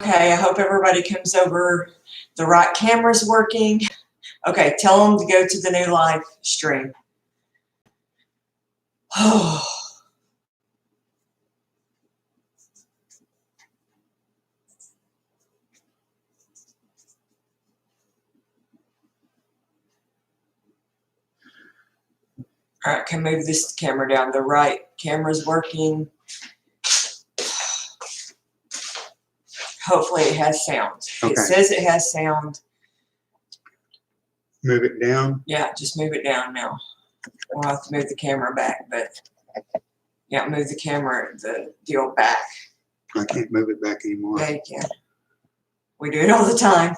Okay, I hope everybody comes over. The right camera's working. Okay, tell them to go to the new live stream. Oh. All right, can move this camera down. The right camera's working. Hopefully it has sound. Okay. It says it has sound. Move it down? Yeah, just move it down now. We'll have to move the camera back, but yeah, move the camera, the deal back. I can't move it back anymore. Yeah, you can. We do it all the time.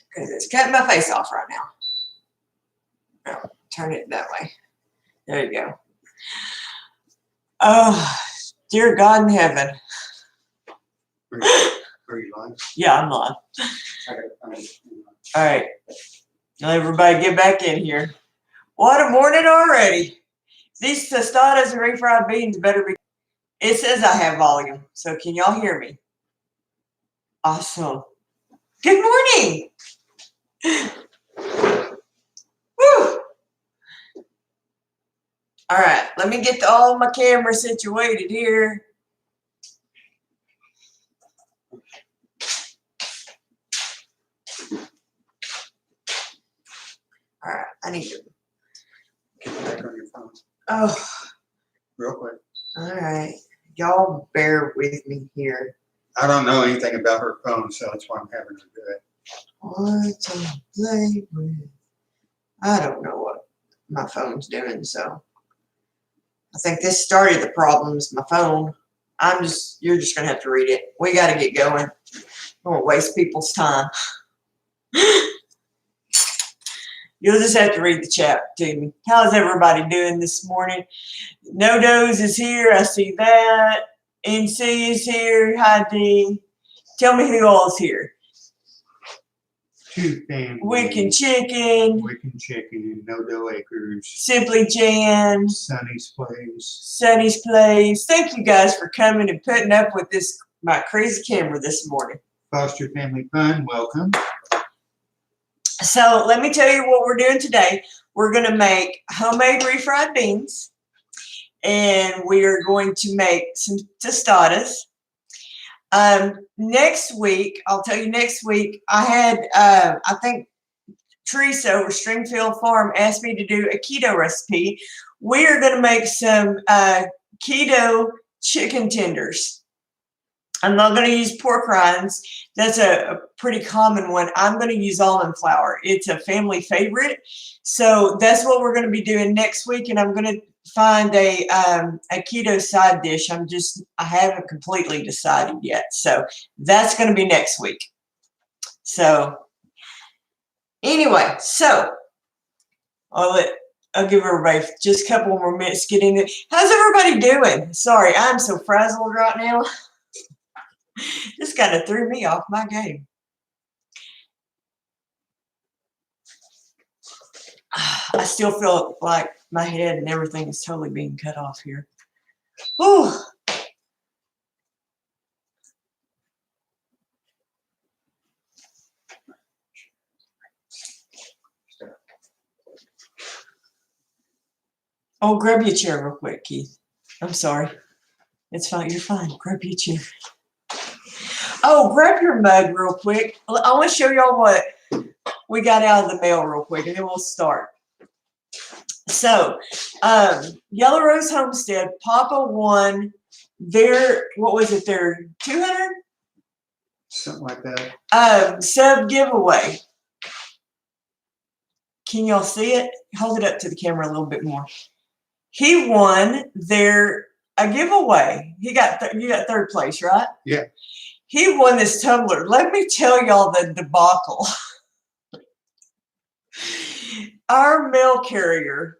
Because it's cutting my face off right now. No, turn it that way. There you go. Oh, dear God in heaven. Are you live? Yeah, I'm live. All right. Let everybody get back in here. What a morning already. These tostadas and refried beans better be. It says I have volume, so can y'all hear me? Awesome. Good morning. Woo. All right, let me get all my camera situated here. All right, I need to get back on your phone. Oh, Real quick. All right, y'all bear with me here. I don't know anything about her phone, so that's why I'm having to do it. What to play with? I don't know what my phone's doing, so I think this started the problems. My phone. You're just gonna have to read it. We got to get going. I don't waste people's time. You'll just have to read the chat to me. How's everybody doing this morning? No Doze is here. I see that. NC is here. Hi, D. Tell me who all's here. Two family. Wicked Chicken. Wicked Chicken. No Dough Acres. Simply Jan. Sunny's Place. Sunny's Place. Thank you guys for coming and putting up with this my crazy camera this morning. Foster Family Fun, welcome. So let me tell you what we're doing today. We're going to make homemade refried beans, and we are going to make some tostadas. Next week, I'll tell you next week, I had, I think Teresa over Stringfield Farm asked me to do a keto recipe. We are going to make some keto chicken tenders. I'm not going to use pork rinds. That's a pretty common one. I'm going to use almond flour. It's a family favorite. So that's what we're going to be doing next week. And I'm going to find a keto side dish. I haven't completely decided yet. So that's going to be next week. So anyway, I'll give everybody just a couple more minutes to get in there. How's everybody doing? Sorry, I'm so frazzled right now. This kind of threw me off my game. I still feel like my head and everything is totally being cut off here. Whew. Oh, grab your chair real quick, Keith. I'm sorry. It's fine. You're fine. Grab your chair. Oh, grab your mug real quick. I want to show y'all what we got out of the mail real quick, and then we'll start. So, Yellow Rose Homestead, Papa won their, what was it, their 200? Something like that. Sub giveaway. Can y'all see it? Hold it up to the camera a little bit more. He won a giveaway. You got third place, right? Yeah. He won this tumbler. Let me tell y'all the debacle. Our mail carrier,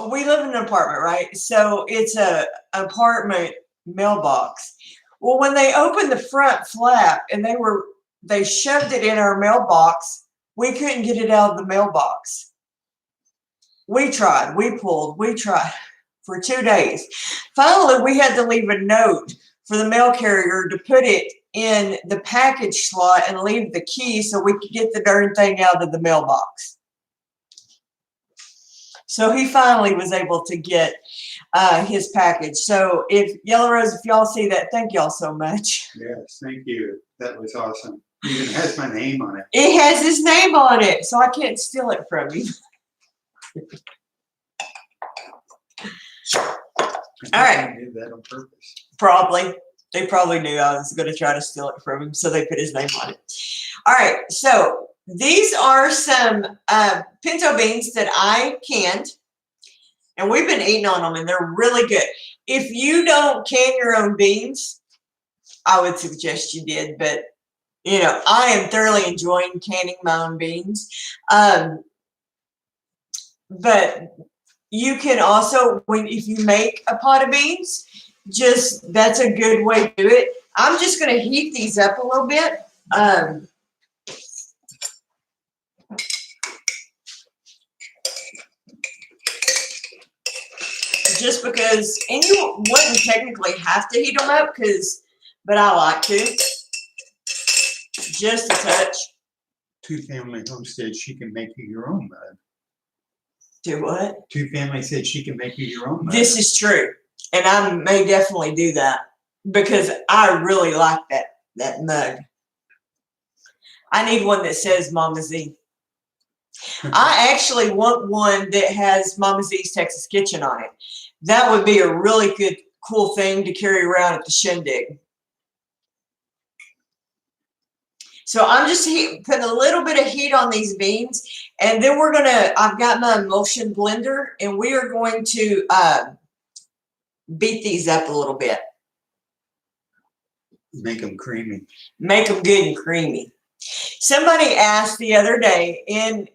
we live in an apartment, right? So it's a apartment mailbox. Well, when they opened the front flap and they shoved it in our mailbox, we couldn't get it out of the mailbox. We tried, we pulled, we tried for 2 days. Finally, we had to leave a note for the mail carrier to put it in the package slot and leave the key so we could get the darn thing out of the mailbox. So he finally was able to get his package. So if Yellow Rose, if y'all see that, thank y'all so much. Yes, thank you. That was awesome. It even has my name on it. It has his name on it, so I can't steal it from him. All right. I did that on purpose. Probably. They probably knew I was going to try to steal it from him, so they put his name on it. All right, so these are some pinto beans that I canned, and we've been eating on them, and they're really good. If you don't can your own beans, I would suggest you did, but, you know, I am thoroughly enjoying canning my own beans. But you can also, if you make a pot of beans, that's a good way to do it. I'm just going to heat these up a little bit. Just because, and you wouldn't technically have to heat them up, but I like to. Just a touch. Two Family Home said she can make you your own mud. Do what? Two Family said she can make you your own mud. This is true. And I may definitely do that because I really like that mug. I need one that says Mama Z. I actually want one that has Mama Z's Texas Kitchen on it. That would be a really good, cool thing to carry around at the shindig. So I'm just putting a little bit of heat on these beans, and then I've got my emulsion blender, and we are going to beat these up a little bit. Make them creamy. Make them good and creamy. Somebody asked the other day in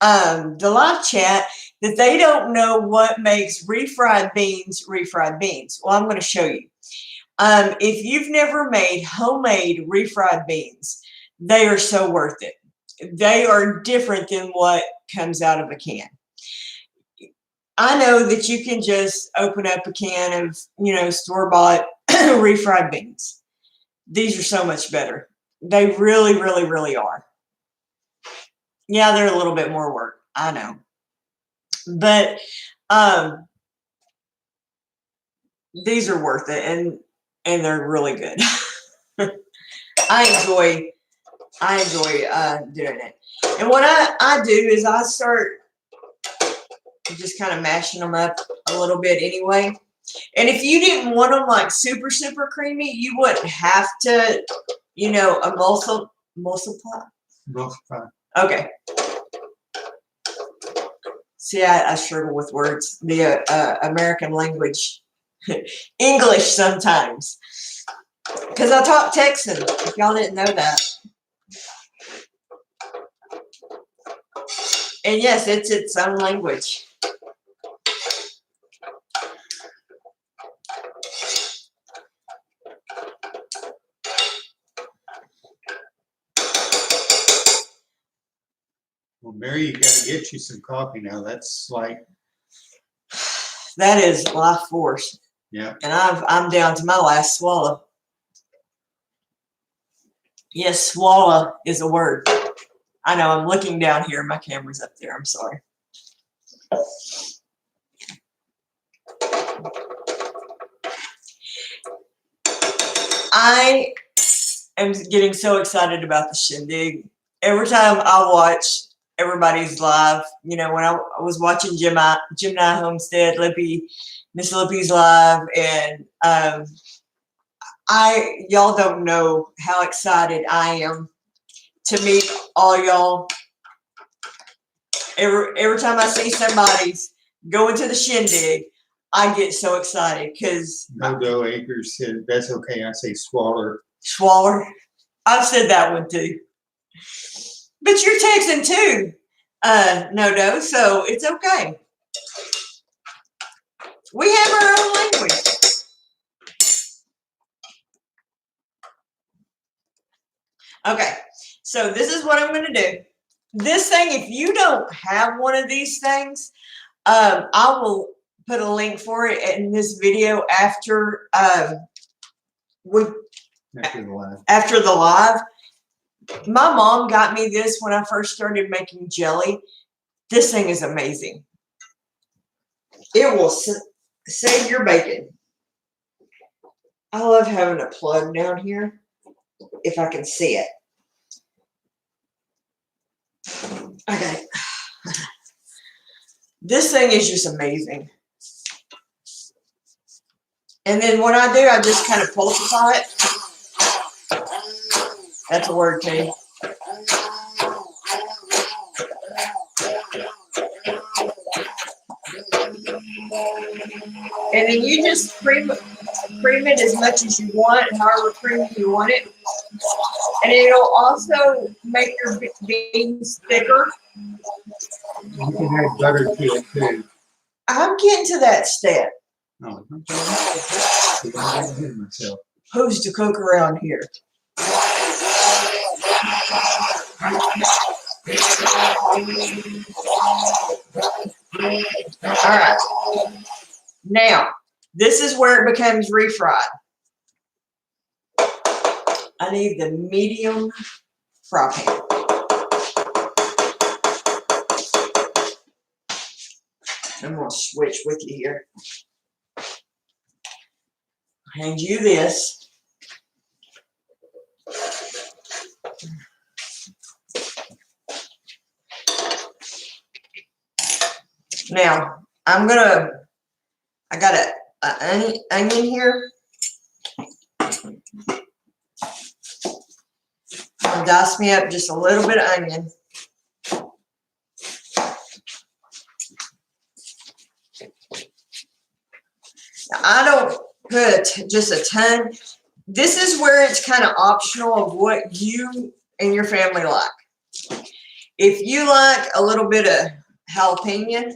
the live chat that they don't know what makes refried beans. Well, I'm going to show you. If you've never made homemade refried beans, they are so worth it. They are different than what comes out of a can. I know that you can just open up a can of, store-bought refried beans. These are so much better. They really, really, really are. Yeah, they're a little bit more work. I know. But these are worth it, and they're really good. I enjoy doing it. And what I do is I start just kind of mashing them up a little bit anyway. And if you didn't want them like super, super creamy, you wouldn't have to, emulsify. Emulsify. Okay. See, I struggle with words. The American language. English sometimes. Because I talk Texan, if y'all didn't know that. And yes, it's its own language. Well, Mary, you got to get you some coffee now. That's like... That is life force. Yeah. And I'm down to my last swallow. Yes, swallow is a word. I know, I'm looking down here. My camera's up there. I'm sorry. I am getting so excited about the shindig. Every time I watch everybody's live, when I was watching Jim Nye Homestead, Miss Lippy's live, and y'all don't know how excited I am to meet all y'all. Every time I see somebody's going to the shindig, I get so excited because No Dough Acres said that's okay. I say swaller. Swaller. I've said that one too. But you're Texan too, No Dough, so it's okay. We have our own language. Okay, so this is what I'm going to do. This thing, if you don't have one of these things, I will put a link for it in this video after we After the live. after the live. My mom got me this when I first started making jelly. This thing is amazing. It will save your bacon. I love having a plug down here, if I can see it. Okay. This thing is just amazing. And then what I do, I just kind of pulsify it. That's a word, Kate. And then you just cream it as much as you want, however creamy you want it. And it'll also make your beans thicker. You can add butter to it too. I'm getting to that step. Oh, I'm sorry. Myself. Who's to cook around here? All right. Now, this is where it becomes refried. I need the medium fry pan. I'm going to switch with you here. Hand you this. Now, I got an onion here. I'll dice me up just a little bit of onion. Now, I don't put just a ton. This is where it's kind of optional of what you and your family like. If you like a little bit of jalapeno,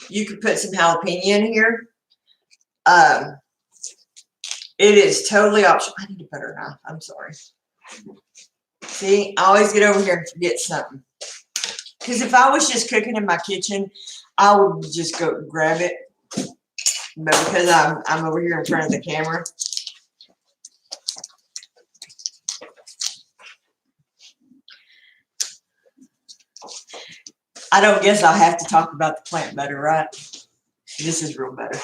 you could put some jalapeno in here. It is totally optional. I need a better knife. I'm sorry. See, I always get over here and forget something. Because if I was just cooking in my kitchen, I would just go grab it. But because I'm over here in front of the camera. I don't guess I'll have to talk about the plant butter, right? This is real butter.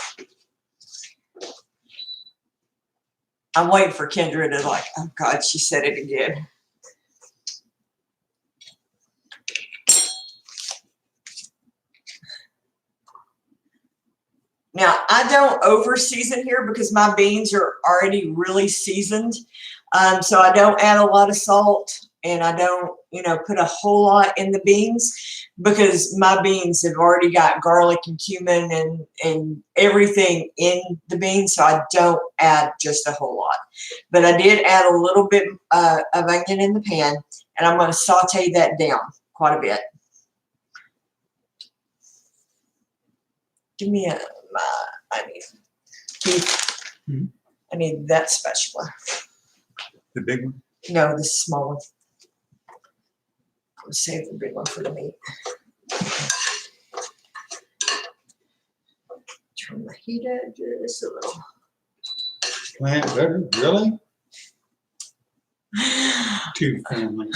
I'm waiting for Kendra to like, oh God, she said it again. Now, I don't over season here because my beans are already really seasoned. So I don't add a lot of salt and I don't, put a whole lot in the beans because my beans have already got garlic and cumin and everything in the beans. So I don't add just a whole lot. But I did add a little bit of onion in the pan and I'm going to saute that down quite a bit. Give me I need, Keith, I need that spatula. The big one? No, the small one. I'll save the big one for the meat. Turn the heat up just a little. Plant butter? Really? Two family.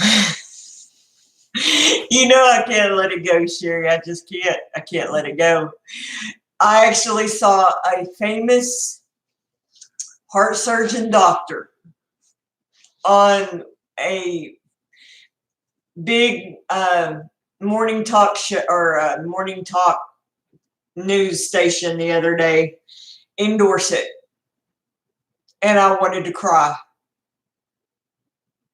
I can't let it go, Sherry. I just can't. I can't let it go. I actually saw a famous heart surgeon doctor on a big morning talk show or morning talk news station the other day endorse it. And I wanted to cry.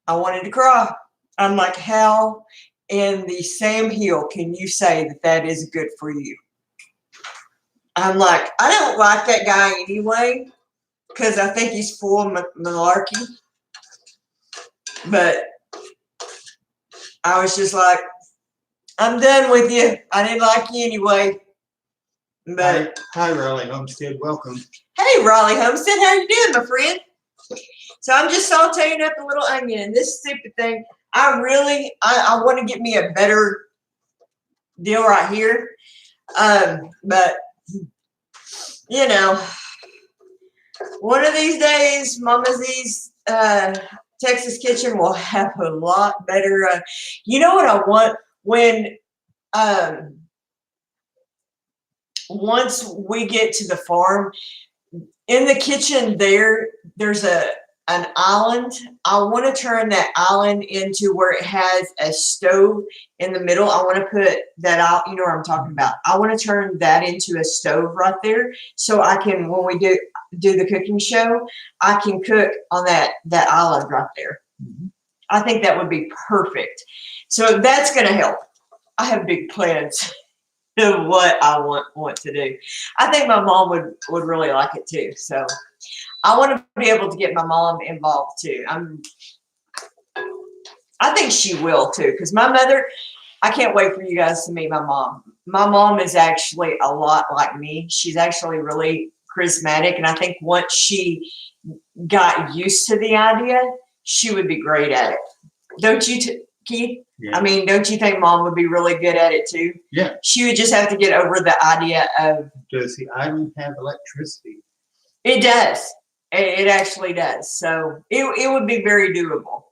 I wanted to cry. I'm like, how in the Sam Hill can you say that that is good for you? I'm like, I don't like that guy anyway because I think he's full of malarkey. But I was just like, I'm done with you. I didn't like you anyway. But Hi, Raleigh Homestead. Welcome. hey, Raleigh Homestead, how you doing, my friend? So I'm just sauteing up a little onion. And this stupid thing, I want to get me a better deal right here. But One of these days, Mama Z's Texas Kitchen will have a lot better. You know what I want when once we get to the farm, in the kitchen there's an island. I want to turn that island into where it has a stove in the middle. I want to put that out. You know what I'm talking about. I want to turn that into a stove right there, so I can, when we do the cooking show, I can cook on that island right there. I think that would be perfect. So that's going to help. I have big plans of what I want to do. I think my mom would really like it too. So I want to be able to get my mom involved too. I think she will too, because my mother, I can't wait for you guys to meet my mom. My mom is actually a lot like me. She's actually really charismatic, and I think once she got used to the idea, she would be great at it. Don't you, Keith? Yeah. I mean, don't you think Mom would be really good at it too? Yeah. She would just have to get over the idea of. Does the island have electricity? It does. It actually does. So it would be very doable.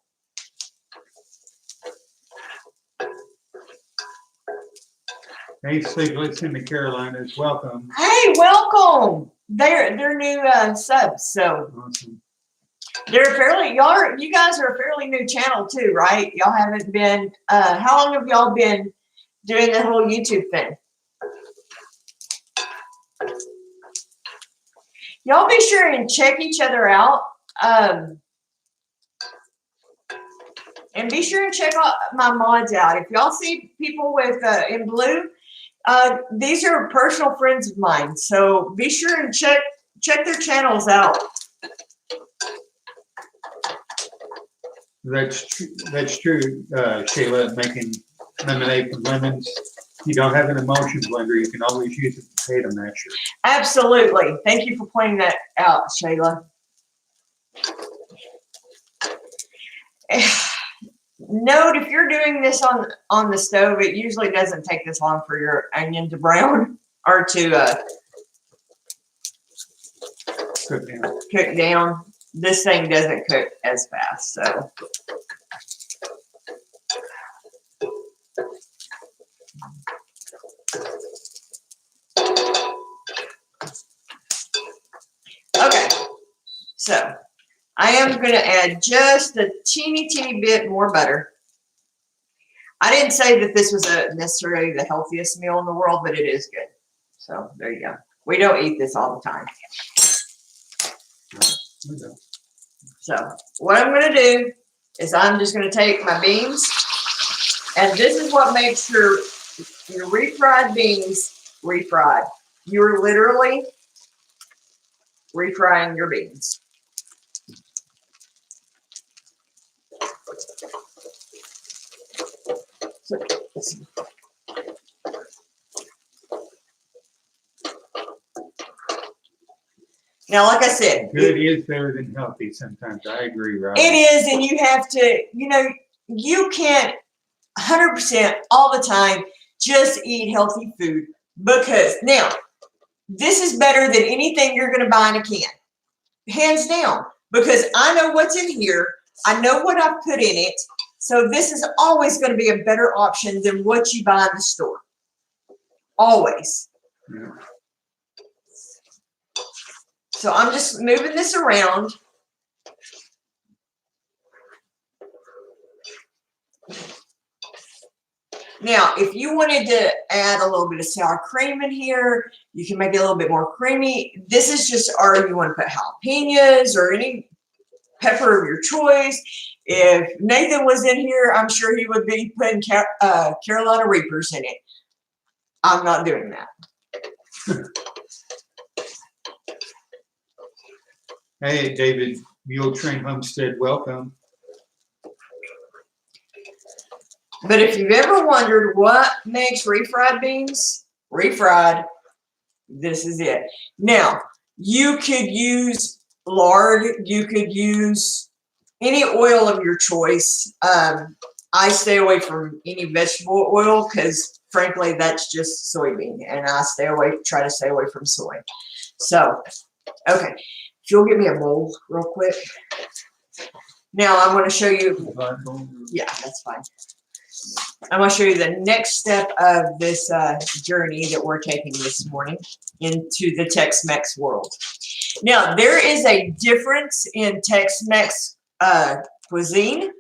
Hey, Stiglitz in the Carolinas, welcome. Hey, welcome. They're new subs, so Awesome. they're fairly. You guys are a fairly new channel too, right? Y'all haven't been. How long have y'all been doing the whole YouTube thing? Y'all be sure and check each other out. And be sure and check out my mods out. If y'all see people with in blue, these are personal friends of mine. So be sure and check their channels out. That's true, Shayla, making lemonade from lemons. You don't have an emulsion blender, you can always use a potato masher. Absolutely. Thank you for pointing that out, Shayla. Note, if you're doing this on the stove, it usually doesn't take this long for your onion to brown or to cook down. This thing doesn't cook as fast, so. Okay, so I am going to add just a teeny bit more butter. I didn't say that this was necessarily the healthiest meal in the world, but it is good. So there you go. We don't eat this all the time. So what I'm going to do is I'm just going to take my beans, and this is what makes your refried beans refried. You're literally refrying your beans. So, now, like I said, good is better than healthy sometimes. I agree, Rob. It is, and you have to, you can't 100% all the time just eat healthy food, because now this is better than anything you're going to buy in a can, hands down, because I know what's in here. I know what I've put in it. So this is always going to be a better option than what you buy in the store. Always. Yeah. So I'm just moving this around. Now, if you wanted to add a little bit of sour cream in here, you can make it a little bit more creamy. This is just, or you want to put jalapenos or any pepper of your choice. If Nathan was in here, I'm sure he would be putting Carolina Reapers in it. I'm not doing that. Hey, David, Mule Train Homestead, welcome. But if you've ever wondered what makes refried beans refried, this is it. Now, you could use lard. You could use any oil of your choice. I stay away from any vegetable oil because, frankly, that's just soybean, and I try to stay away from soy. So, okay. If you'll give me a bowl real quick. Now I'm going to show you. Yeah, that's fine. I'm going to show you the next step of this journey that we're taking this morning into the Tex-Mex world. Now, there is a difference in Tex-Mex cuisine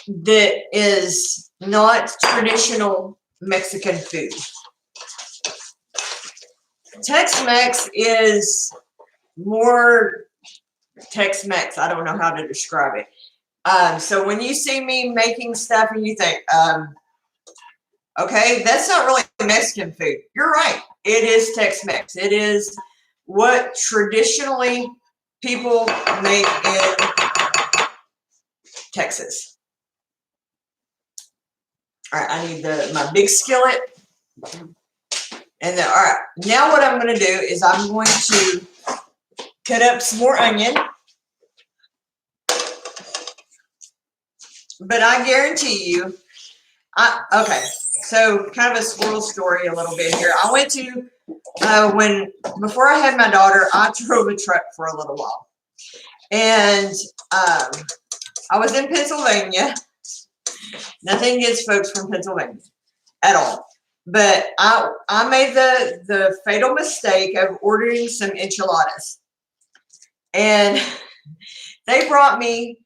that is not traditional Mexican food. Tex-Mex is more Tex-Mex. I don't know how to describe it. So when you see me making stuff and you think, okay, that's not really Mexican food. You're right. It is Tex-Mex. It is what traditionally people make in Texas. All right, I need my big skillet. And then, all right, now what I'm going to do is I'm going to cut up some more onion. But I guarantee you, okay, so kind of a squirrel story a little bit here. I went to, before I had my daughter, I drove a truck for a little while. And I was in Pennsylvania. Nothing against folks from Pennsylvania at all. But I made the fatal mistake of ordering some enchiladas. And they brought me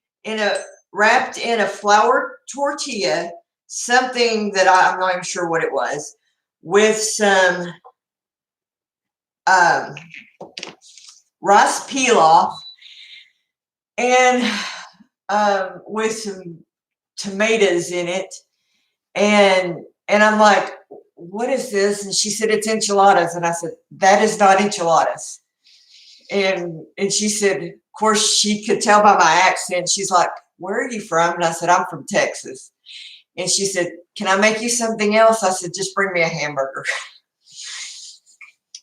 wrapped in a flour tortilla, something that I'm not even sure what it was, with some rice pilaf and with some tomatoes in it. And I'm like, what is this? And she said, it's enchiladas. And I said, that is not enchiladas. And she said, of course, she could tell by my accent. She's like, where are you from? And I said, I'm from Texas. And she said, can I make you something else? I said, just bring me a hamburger.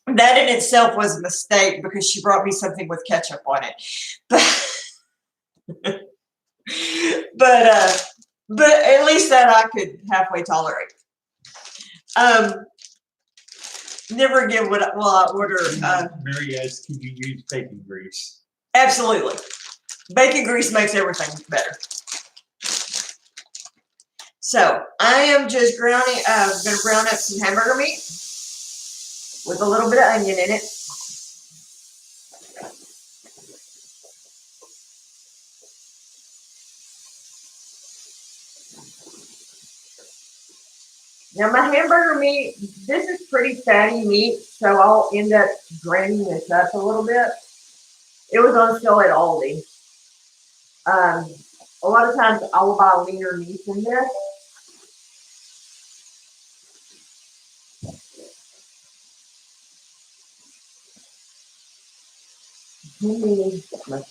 That in itself was a mistake because she brought me something with ketchup on it. But at least that I could halfway tolerate. Never again will I order. Mary asked, can you use bacon grease? Absolutely. Bacon grease makes everything better. So I am just going to brown up some hamburger meat with a little bit of onion in it. Now my hamburger meat, this is pretty fatty meat, so I'll end up draining this up a little bit. It was on sale at Aldi. A lot of times I will buy leaner meat in this. Give me my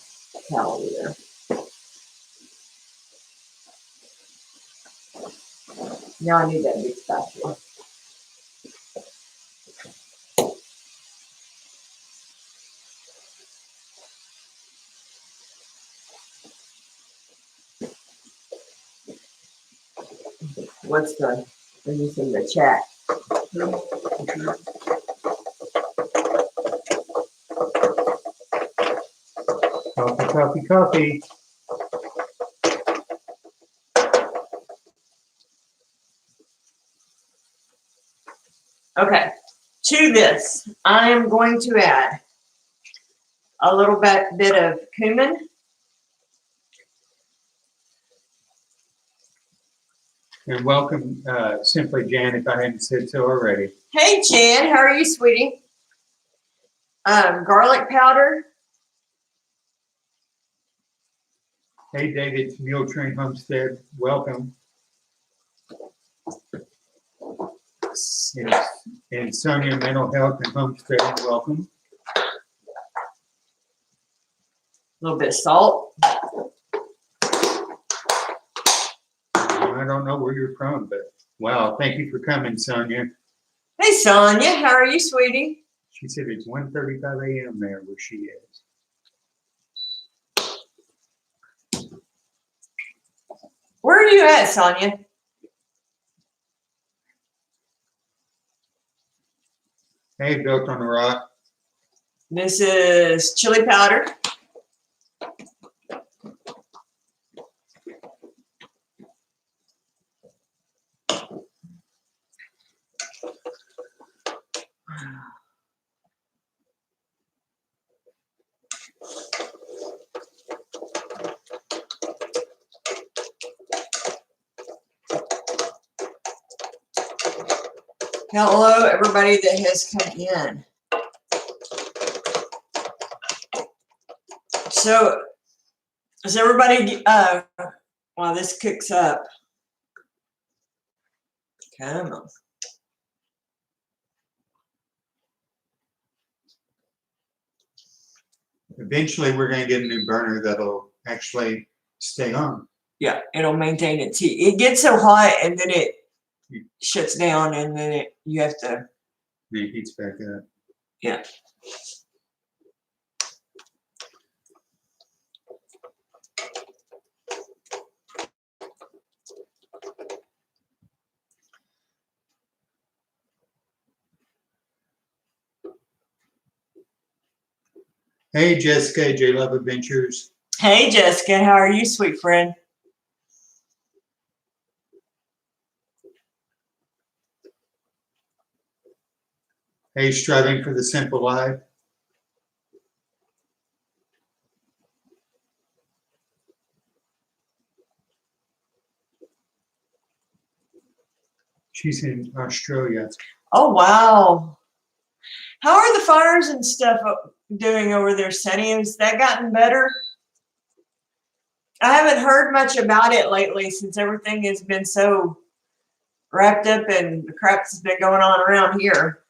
towel here. Now I need that big spatula. What's the, let me see the chat. Coffee, coffee, coffee. Okay, to this, I am going to add a little bit of cumin. And welcome, Simply Jan, if I hadn't said so already. Hey, Jan, how are you, sweetie? Garlic powder. Hey, David, Mule Train Homestead, welcome. And Sonia, Mental Health and Homestead, welcome. A little bit of salt. I don't know where you're from, but wow, thank you for coming, Sonia. Hey, Sonia, how are you, sweetie? She said it's 1:35 a.m. there where she is. Where are you at, Sonia? Hey, Built on the Rock. This is chili powder. Hello, everybody that has come in. So, is everybody, while this cooks up, come on. Eventually, we're gonna get a new burner that'll actually stay on. Yeah, it'll maintain its heat. It gets so hot and then it shuts down and then you have to. It heats back up. Yeah. Hey, Jessica, J Love Adventures. Hey, Jessica, how are you, sweet friend? Hey, Striving for the Simple Life. She's in Australia. Oh, wow. How are the fires and stuff doing over there, Sunny? Has that gotten better? I haven't heard much about it lately since everything has been so wrapped up and the crap that's been going on around here.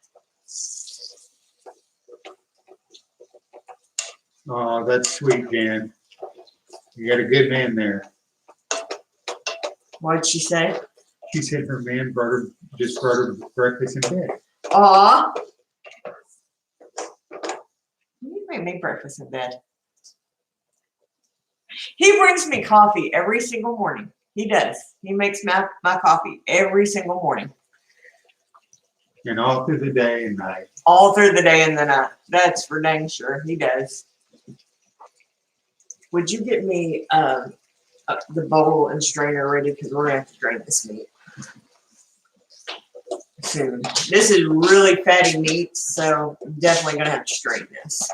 Oh, that's sweet, Jan. You got a good man there. What'd she say? She said her man just brought her breakfast in bed. Aw. You make me breakfast in bed. He brings me coffee every single morning. He does. He makes my coffee every single morning. And all through the day and night. All through the day and the night. That's for dang sure. He does. Would you get me the bowl and strainer ready? Because we're going to have to drain this meat soon. This is really fatty meat, so I'm definitely going to have to strain this.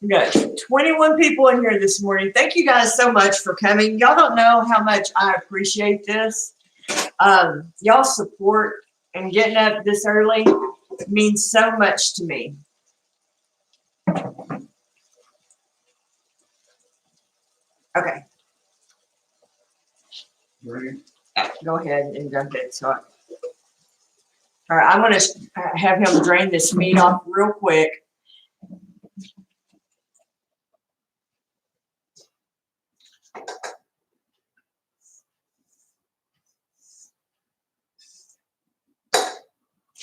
We got 21 people in here this morning. Thank you guys so much for coming. Y'all don't know how much I appreciate this. Y'all's support and getting up this early means so much to me. Okay. Right. Go ahead and dump it. All right, I'm going to have him drain this meat off real quick.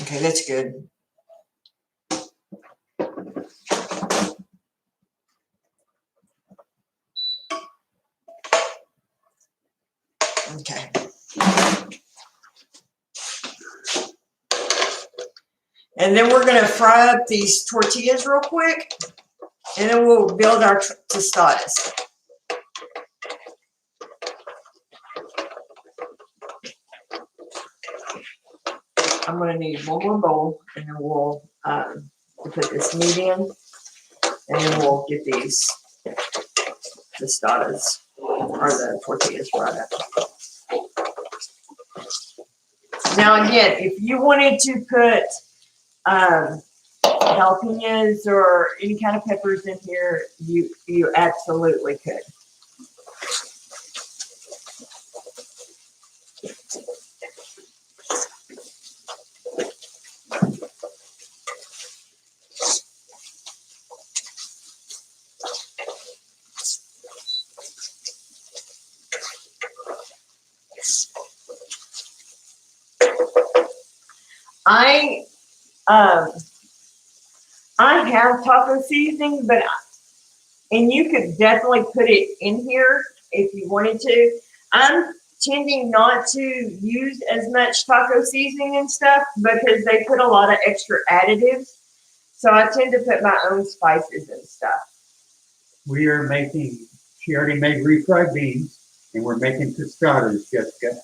Okay, that's good. Okay. And then we're going to fry up these tortillas real quick, and then we'll build our tostadas. I'm going to need one more bowl, and then we'll put this meat in, and then we'll get these tostadas, or the tortillas fried up. Now, again, if you wanted to put jalapenos or any kind of peppers in here, you absolutely could. I have taco seasoning, and you could definitely put it in here if you wanted to. I'm tending not to use as much taco seasoning and stuff because they put a lot of extra additives. So I tend to put my own spices and stuff. We are making, she already made refried beans, and we're making tostadas, Jessica.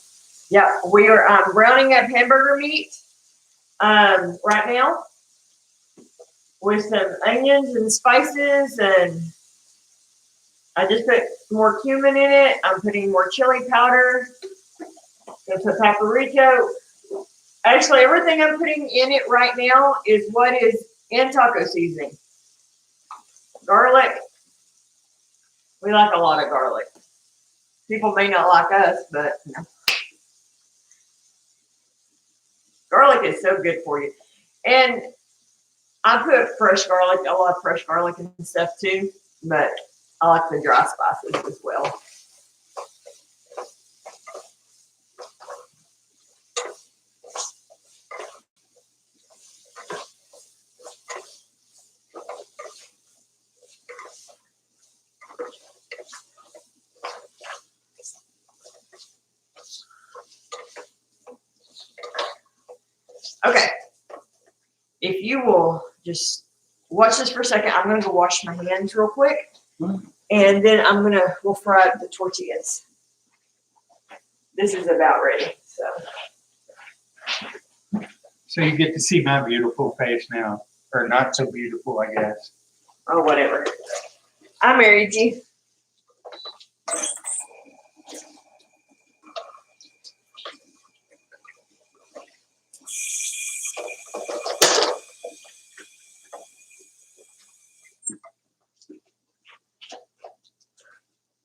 Yeah, we are browning up hamburger meat right now with some onions and spices, and I just put more cumin in it. I'm putting more chili powder. Gonna put paprika. Actually, everything I'm putting in it right now is what is in taco seasoning. Garlic. We like a lot of garlic. People may not like us, but you know. Garlic is so good for you. And I put fresh garlic, a lot of fresh garlic and stuff too, but I like the dry spices as well. Okay. If you will just watch this for a second, I'm going to go wash my hands real quick. And then we'll fry up the tortillas. This is about ready, So you get to see my beautiful face now, or not so beautiful, I guess. or whatever. I married you.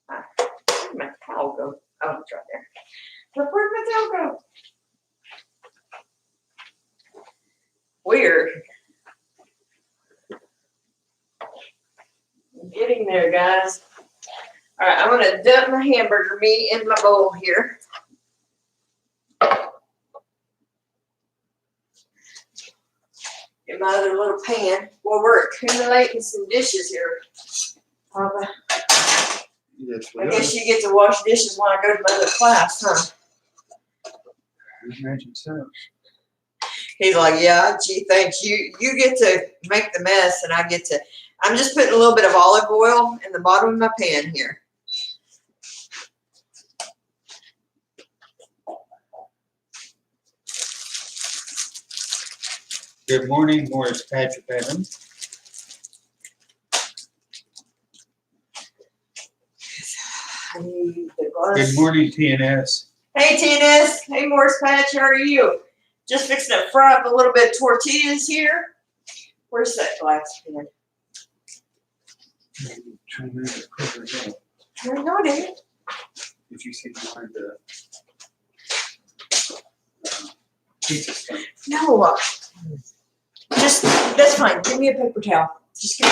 Where'd my towel go? Oh, it's right there. Look, where'd my towel go? Weird. Getting there, guys. All right, I'm gonna dump my hamburger meat in my bowl here. Get my other little pan. Well, we're accumulating some dishes here, Papa. Yes, I guess you get to wash dishes when I go to my other class, huh? I imagine so. He's like, yeah, gee, thanks. You get to make the mess, and I get to. I'm just putting a little bit of olive oil in the bottom of my pan here. Good morning, Morris Patrick Evans. I need the glass. Good morning, TNS. Hey, TNS. Hey, Morris Patch. How are you? Just fixing to fry up a little bit of tortillas here. Where's that glass pan? No, I didn't. Did you see behind the pizza stuff? No. That's fine. Give me a paper towel. Just get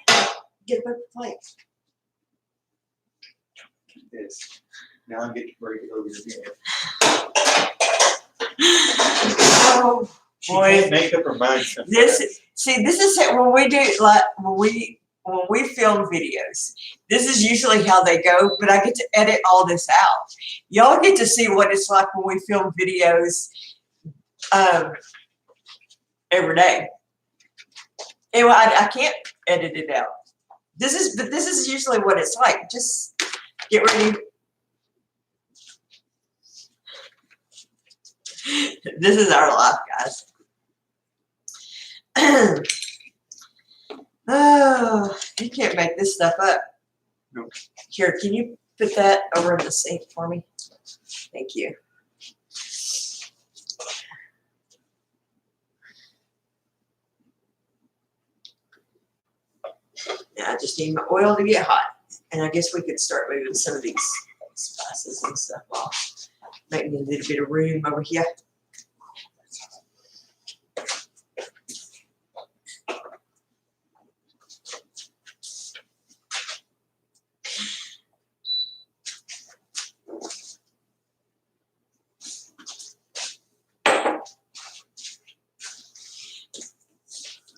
a paper plate. This. Now I get to break it over your head. Oh, She boy. can't make up her mind sometimes. This is when we do, like, when we film videos. This is usually how they go, but I get to edit all this out. Y'all get to see what it's like when we film videos every day. Anyway, I can't edit it out. This is usually what it's like. Just get ready. This is our life, guys. Oh, you can't make this stuff up. Nope. Here, can you put that over in the sink for me? Thank you. Yeah, I just need my oil to get hot. And I guess we could start moving some of these spices and stuff off. Make me a little bit of room over here.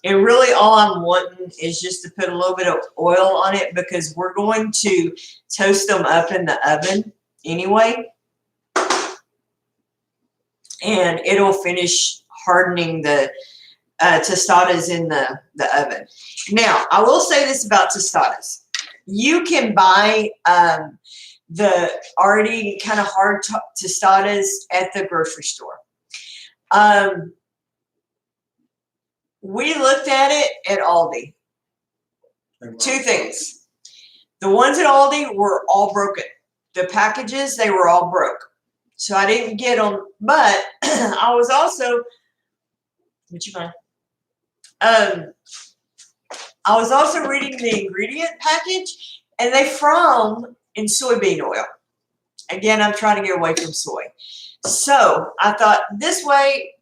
And really all I'm wanting is just to put a little bit of oil on it because we're going to toast them up in the oven anyway. And it'll finish hardening the tostadas in the oven. Now, I will say this about tostadas. You can buy the already kind of hard tostadas at the grocery store. We looked at it at Aldi. Two things. The ones at Aldi were all broken. The packages, they were all broke. So I didn't get them. But I was also, what you mind? I was also reading the ingredient package, and they from in soybean oil. Again, I'm trying to get away from soy. So I thought this way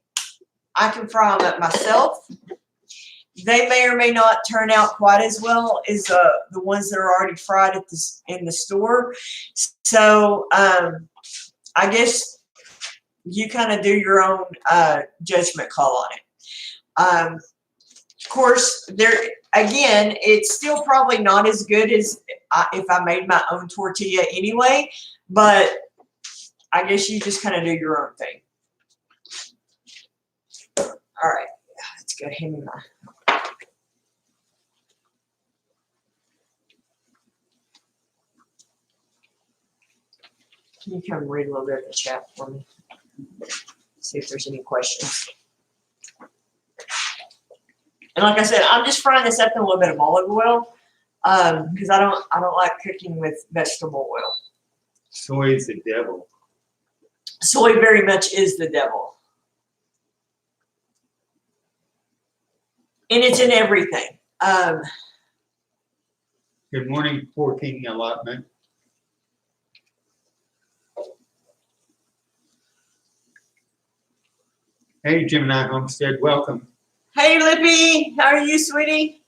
I can fry them up myself. They may or may not turn out quite as well as the ones that are already fried at in the store. So I guess you kind of do your own judgment call on it. Of course, again, it's still probably not as good as if I made my own tortilla anyway, but I guess you just kind of do your own thing. All right, let's go ahead and can you come read a little bit of the chat for me? See if there's any questions. And like I said, I'm just frying this up in a little bit of olive oil because I don't like cooking with vegetable oil. Soy is the devil. Soy very much is the devil. And it's in everything. Good morning, 14 allotment. Hey, Gemini Homestead, welcome. Hey, Lippy, how are you, sweetie?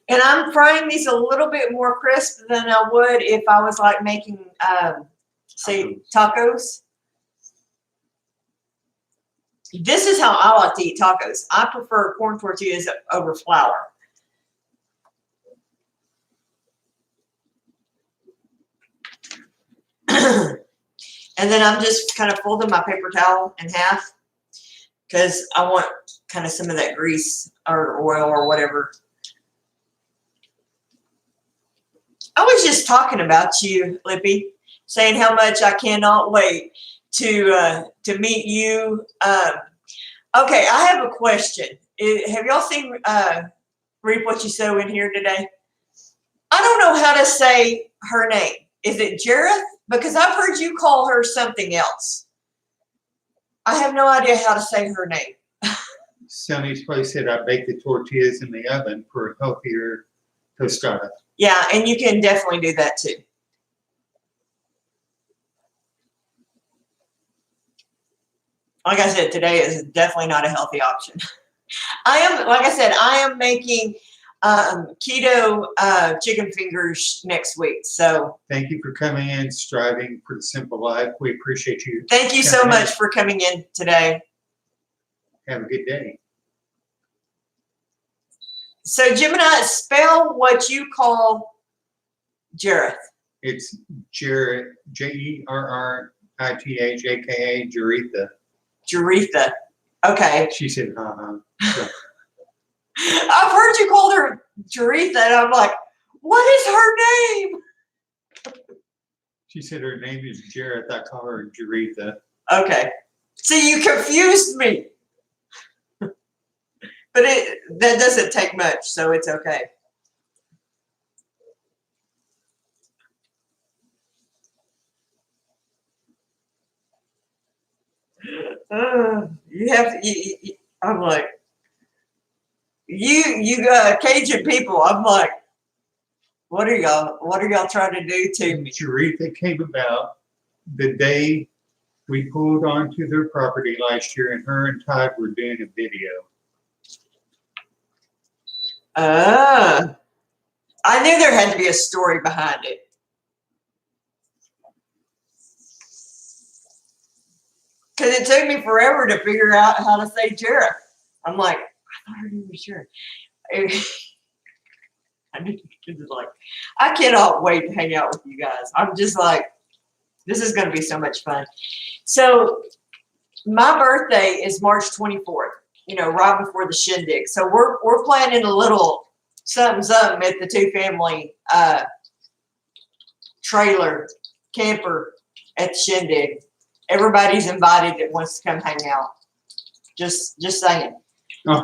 And I'm frying these a little bit more crisp than I would if I was like making, say, tacos. This is how I like to eat tacos. I prefer corn tortillas over flour. And then I'm just kind of folding my paper towel in half because I want kind of some of that grease or oil or whatever. I was just talking about you, Lippy, saying how much I cannot wait to meet you. Okay, I have a question. Have y'all seen Reap What You Sow in here today? I don't know how to say her name. Is it Jareth? Because I've heard you call her something else. I have no idea how to say her name. Sonny's probably said I bake the tortillas in the oven for a healthier tostada. Yeah, and you can definitely do that too. Like I said, today is definitely not a healthy option. Like I said, I am making keto chicken fingers next week. So thank you for coming in, striving for the simple life. We appreciate you. Thank you so much for coming in today. Have a good day. So Gemini, spell what you call Jareth. It's Jareth, Jerrith, aka Jaretha. Jaretha. Okay. She said, So. I've heard you call her Jaretha, and I'm like, what is her name? She said her name is Jareth. I call her Jaretha. Okay. See, you confused me. But that doesn't take much, so it's okay. I'm like, you Cajun people. I'm like, what are y'all trying to do to me? Jaretha came about the day we pulled onto their property last year, and her and Todd were doing a video. I knew there had to be a story behind it. Because it took me forever to figure out how to say Jareth. I'm like, I thought her name was Jareth. I cannot wait to hang out with you guys. I'm just like, this is going to be so much fun. So my birthday is March 24th, you know, right before the shindig. So we're planning a little something at the two-family trailer camper at the shindig. Everybody's invited that wants to come hang out. Just saying. Oh,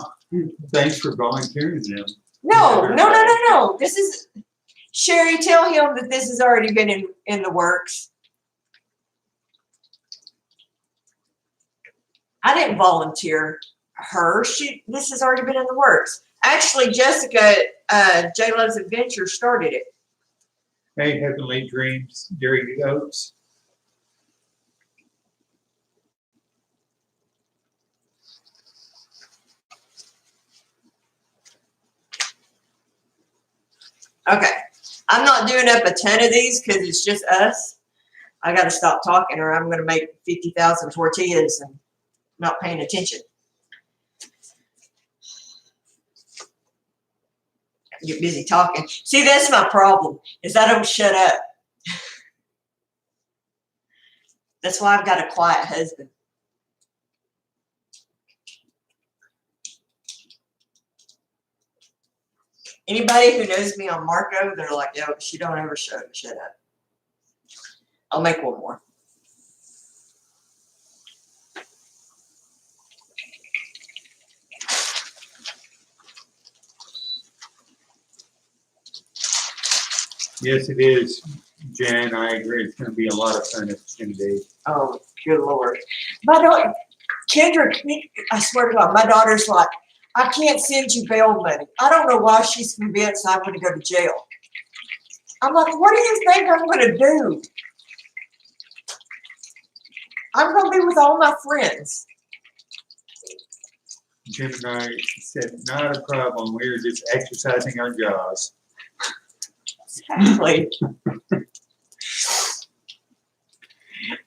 thanks for volunteering them. No. This is Sherry. Tell him that this has already been in the works. I didn't volunteer her. This has already been in the works. Actually, Jessica, J Love's Adventure started it. Hey, Heavenly Dreams, Dairy Goats. Okay. I'm not doing up a ton of these because it's just us. I got to stop talking or I'm going to make 50,000 tortillas and not paying attention. Get busy talking. See, that's my problem, is I don't shut up. That's why I've got a quiet husband. Anybody who knows me on Marco, they're like, yo, she don't ever shut up. I'll make one more. Yes, it is, Jan. I agree. It's going to be a lot of fun at the day. Oh, good Lord. My daughter, Kendra, I swear to God, my daughter's like, I can't send you bail money. I don't know why she's convinced I'm going to go to jail. I'm like, what do you think I'm going to do? I'm going to be with all my friends. Jim and I said, not a problem. We were just exercising our jaws. Exactly.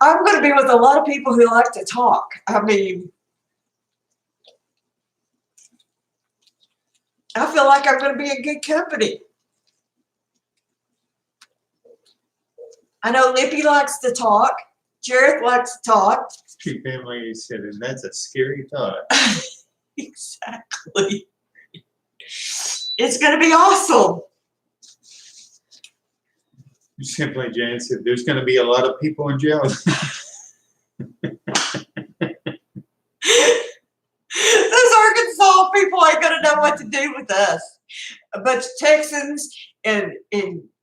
I'm going to be with a lot of people who like to talk. I mean, I feel like I'm going to be in good company. I know Lippy likes to talk. Jareth likes to talk. Two families said, and that's a scary thought. Exactly. It's going to be awesome. Simply, Jan said, there's going to be a lot of people in jail. Those Arkansas people ain't going to know what to do with us. A bunch of Texans and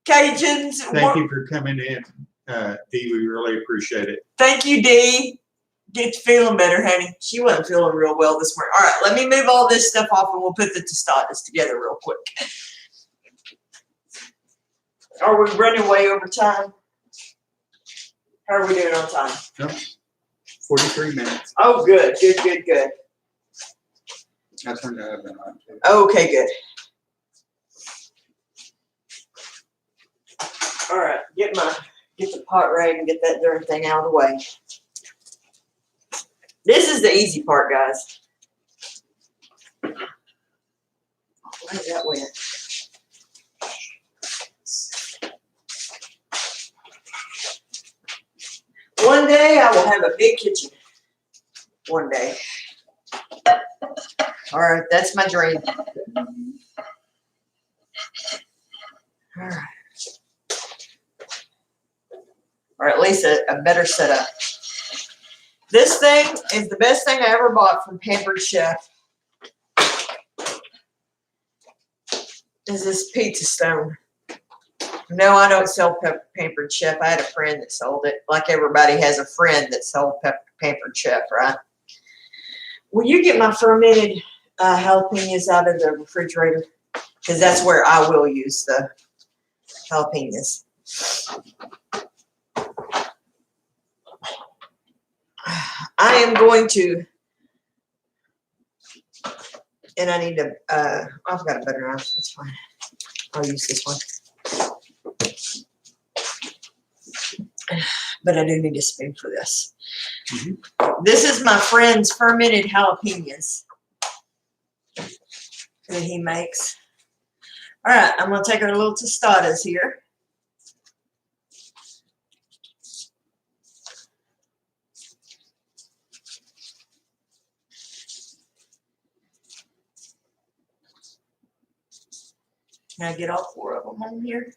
Cajuns. Thank you for coming in, Dee. We really appreciate it. Thank you, Dee. Get you feeling better, honey. She wasn't feeling real well this morning. All right, let me move all this stuff off and we'll put the tostadas together real quick. Are we running way over time? How are we doing on time? Nope. 43 minutes. Oh, good. I turned the oven on too. Okay, good. All right, get the pot ready and get that darn thing out of the way. This is the easy part, guys. Why is that wet? One day I will have a big kitchen. One day. All right, that's my dream. All right. Or at least a better setup. This thing is the best thing I ever bought from Pampered Chef. Is this pizza stone. No, I don't sell Pampered Chef. I had a friend that sold it. Like everybody has a friend that sold Pampered Chef, right? Will you get my fermented jalapenos out of the refrigerator? Because that's where I will use the jalapenos. I am going to, and I need to, I've got a better knife. That's fine. I'll use this one. but I do need a spoon for this. Mhm. This is my friend's fermented jalapenos that he makes. All right, I'm going to take our little tostadas here. Can I get all 4 of them on here?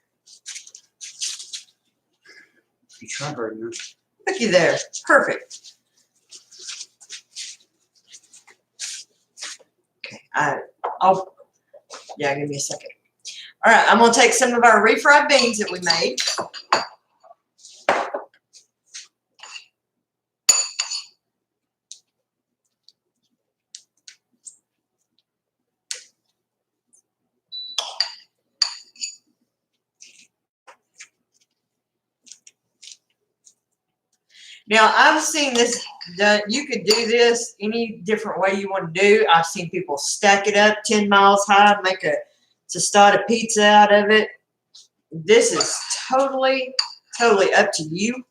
You try hard enough. Looky there. Perfect. Okay, yeah, give me a second. All right, I'm going to take some of our refried beans that we made. Now, I've seen this done. You could do this any different way you want to do. I've seen people stack it up 10 miles high, make a tostada pizza out of it. This is totally up to you.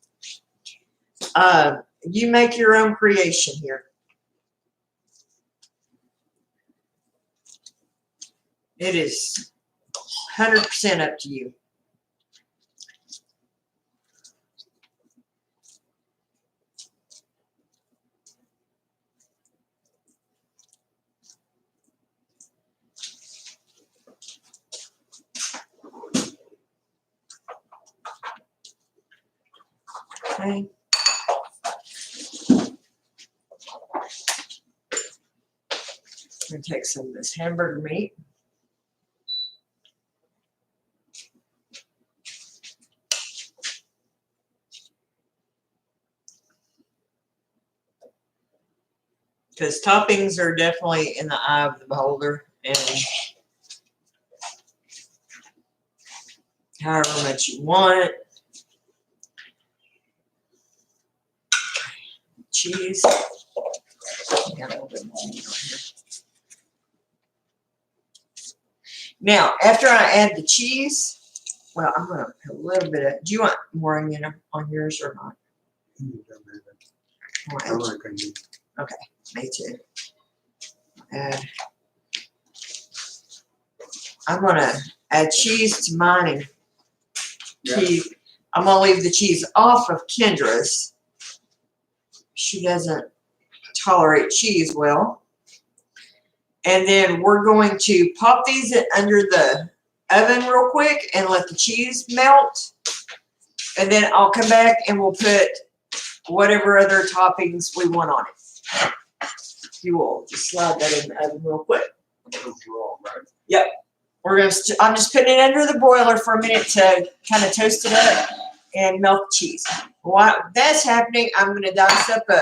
You make your own creation here. It is 100% up to you. Okay. I'm going to take some of this hamburger meat. Because toppings are definitely in the eye of the beholder, and however much you want. Cheese. Got a little bit more meat on here. Now, after I add the cheese, well, I'm going to put a little bit of, do you want more onion on yours or not? I like onion. Okay, me too. Add. I'm going to add cheese to mine and keep, I'm going to leave the cheese off of Kendra's. She doesn't tolerate cheese well. And then we're going to pop these under the oven real quick and let the cheese melt. And then I'll come back and we'll put whatever other toppings we want on it. You will just slide that in the oven real quick. Yep. I'm just putting it under the broiler for a minute to kind of toast it up and melt the cheese. While that's happening, I'm going to dice up a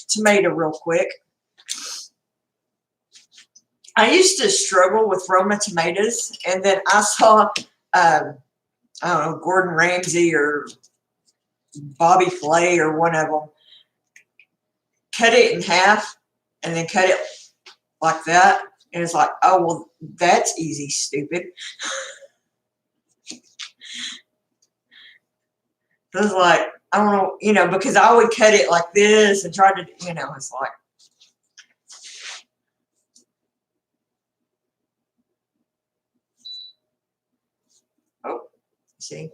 tomato real quick. I used to struggle with Roma tomatoes, and then I saw, I don't know, Gordon Ramsay or Bobby Flay or one of them cut it in half and then cut it like that. And it's like, oh, well, that's easy, stupid. It was like, I don't know, because I would cut it like this and try to, it's like. Oh, see?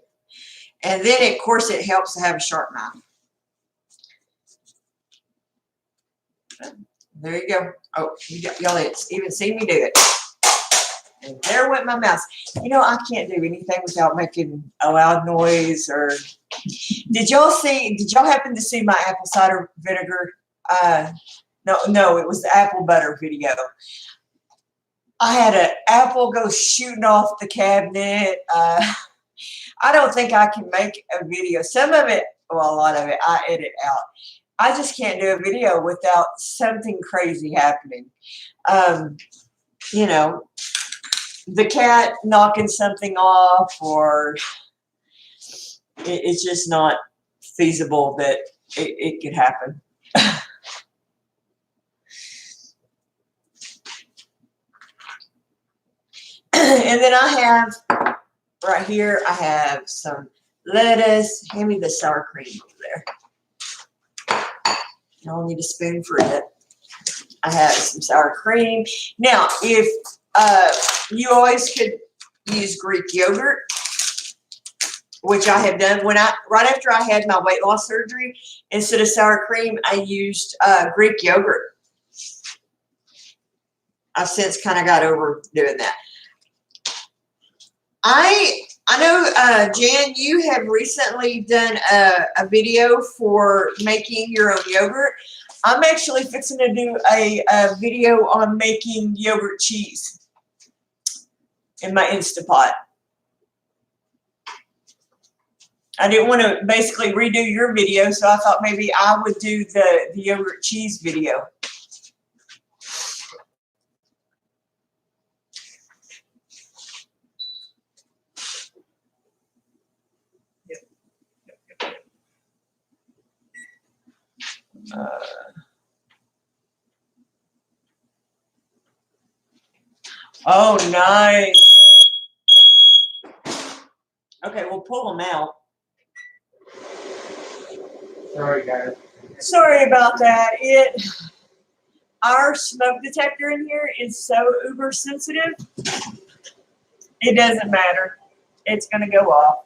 And then, of course, it helps to have a sharp knife. There you go. Oh, y'all even see me do it. And there went my mouse. I can't do anything without making a loud noise. Or did y'all happen to see my apple cider vinegar? No, it was the apple butter video. I had an apple go shooting off the cabinet. I don't think I can make a video. Some of it, well, a lot of it, I edit out. I just can't do a video without something crazy happening. The cat knocking something off, or it's just not feasible that it could happen. And then I have, right here, I have some lettuce. Hand me the sour cream over there. there. I don't need a spoon for it. I have some sour cream. Now, if you always could use Greek yogurt, which I have done right after I had my weight loss surgery. Instead of sour cream, I used Greek yogurt. I've since kind of got over doing that. I know, Jan, you have recently done a video for making your own yogurt. I'm actually fixing to do a video on making yogurt cheese in my Instapot. I didn't want to basically redo your video, so I thought maybe I would do the yogurt cheese video. Oh, nice. Okay, we'll pull them out. Sorry, guys. Sorry about that. Our smoke detector in here is so uber sensitive. It doesn't matter. It's going to go off.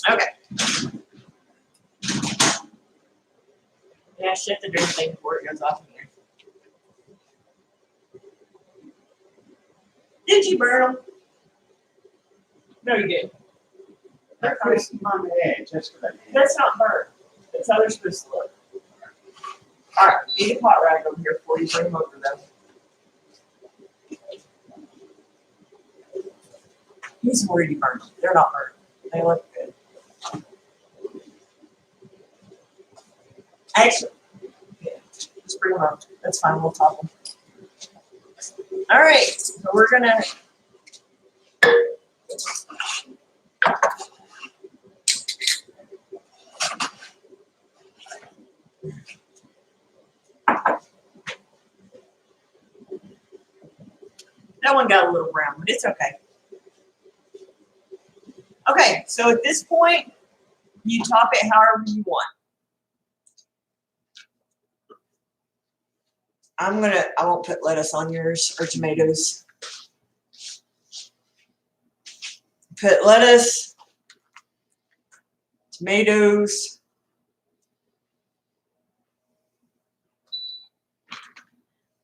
Okay. Yeah, shut the drink thing before it goes off in here. Did you burn them? No, you didn't. They're twisting on the edge. That's what I mean. That's not burnt. That's how they're supposed to look. All right, need a pot rag over here before you bring them over, though. He's worried you burned them. They're not burnt. They look good. Actually, yeah, just bring them up. That's fine. We'll top them. All right, so we're gonna. That one got a little brown, but it's okay. Okay, so at this point, you top it however you want. I won't put lettuce on yours or tomatoes. Put lettuce, tomatoes.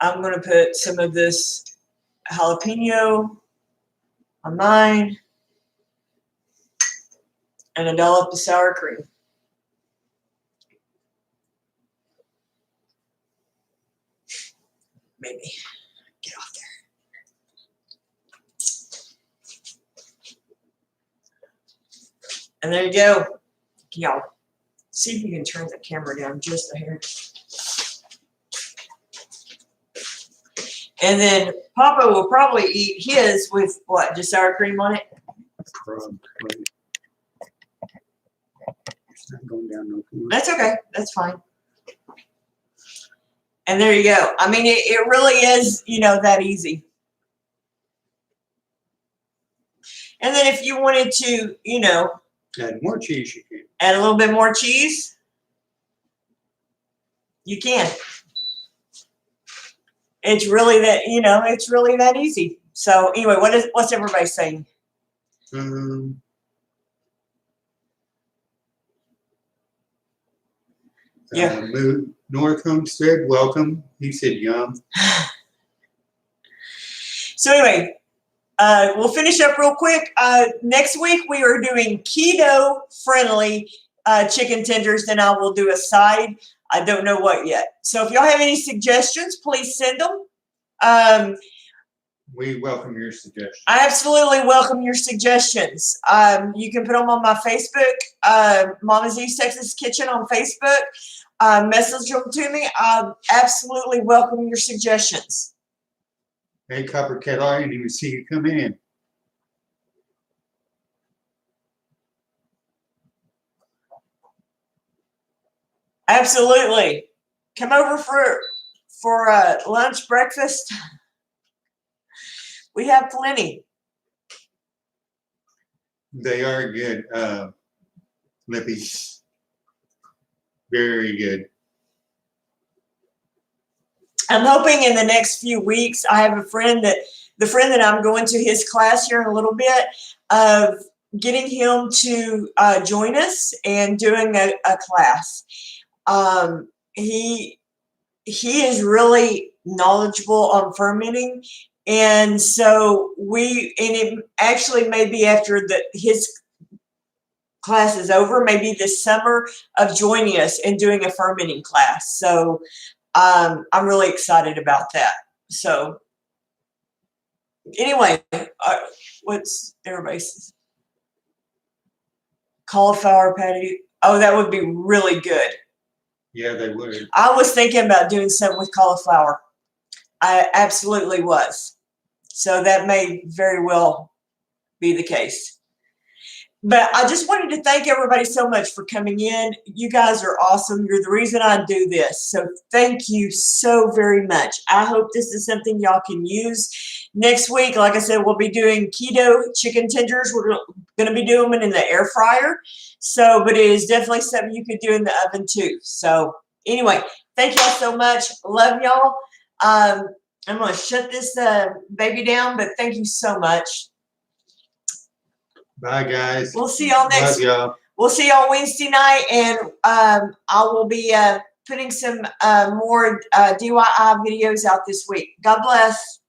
I'm going to put some of this jalapeno on mine and a dollop of sour cream. Maybe get off there. And there you go. Y'all, see if you can turn the camera down just a hair. And then Papa will probably eat his with what? Just sour cream on it? Probably. It's not going down no food. That's okay. That's fine. And there you go. I mean, it really is, that easy. And then if you wanted to, Add more cheese, you can. add a little bit more cheese, you can. It's really that, it's really that easy. So anyway, what's everybody saying? Yeah. North Homestead, welcome. He said yum. So anyway, we'll finish up real quick. Next week we are doing keto-friendly chicken tenders. Then I will do a side. I don't know what yet. So if y'all have any suggestions, please send them. We welcome your suggestions. I absolutely welcome your suggestions. You can put them on my Facebook, Mama's East Texas Kitchen on Facebook. Message them to me. I absolutely welcome your suggestions. Hey, Coppercat, I didn't even see you come in. Absolutely. Come over for lunch, breakfast. We have plenty. They are good, Lippy. Very good. I'm hoping in the next few weeks, I have the friend that I'm going to his class here in a little bit, of getting him to join us and doing a class. He is really knowledgeable on fermenting, and so it actually maybe after his class is over, maybe this summer, of joining us and doing a fermenting class. So I'm really excited about that. So anyway, what's everybody's cauliflower patty? Oh, that would be really good. Yeah, they would. I was thinking about doing something with cauliflower. I absolutely was. So that may very well be the case. But I just wanted to thank everybody so much for coming in. You guys are awesome. You're the reason I do this. So thank you so very much. I hope this is something y'all can use. Next week, like I said, we'll be doing keto chicken tenders. We're going to be doing them in the air fryer. So, but it is definitely something you could do in the oven too. So anyway, thank y'all so much. Love y'all. I'm going to shut this baby down, but thank you so much. Bye, guys. We'll see y'all next. Love y'all. We'll see y'all Wednesday night, and I will be putting some more DIY videos out this week. God bless.